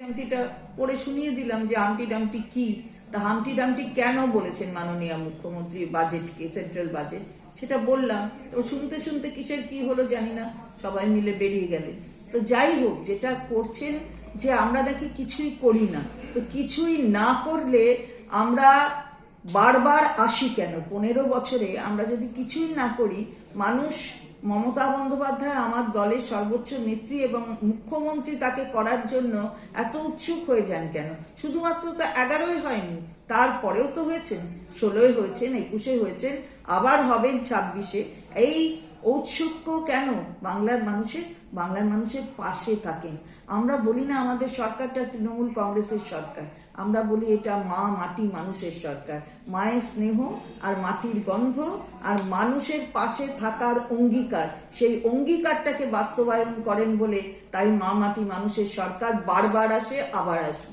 হামটিটা পড়ে শুনিয়ে দিলাম যে হামটি ডামটি কি, তা হামটি ডামটি কেন বলেছেন মাননীয় মুখ্যমন্ত্রী বাজেটকে, সেন্ট্রাল বাজেট, সেটা বললাম। তো শুনতে শুনতে কিসের কি হলো জানি না, সবাই মিলে বেরিয়ে গেলেন। তো যাই হোক, যেটা করছেন যে আমরা নাকি কিছুই করি না, তো কিছুই না করলে আমরা বারবার আসি কেন? 15 বছরে আমরা যদি কিছুই না করি, মানুষ, মমতা বন্দ্যোপাধ্যায় আমার দলের সর্বোচ্চ নেত্রী এবং মুখ্যমন্ত্রী, তাকে করার জন্য এত উৎসুক হয়ে যান কেন? শুধুমাত্র তো 11ই হয়নি, তারপরেও তো হয়েছেন, 16 হয়েছেন, 21 হয়েছেন, আবার হবেন 26-এ। এই ঔৎসুক্য কেন? বাংলার মানুষের পাশে থাকেন। আমরা বলি না আমাদের সরকারটা তৃণমূল কংগ্রেসের সরকার, আমরা বলি এটা মা মাটি মানুষের সরকার। মায়ের স্নেহ আর মাটির গন্ধ আর মানুষের পাশে থাকার অঙ্গীকার, সেই অঙ্গীকারটাকে বাস্তবায়ন করেন বলে তাই মা মাটি মানুষের সরকার বারবার আসে, আবার আসবে।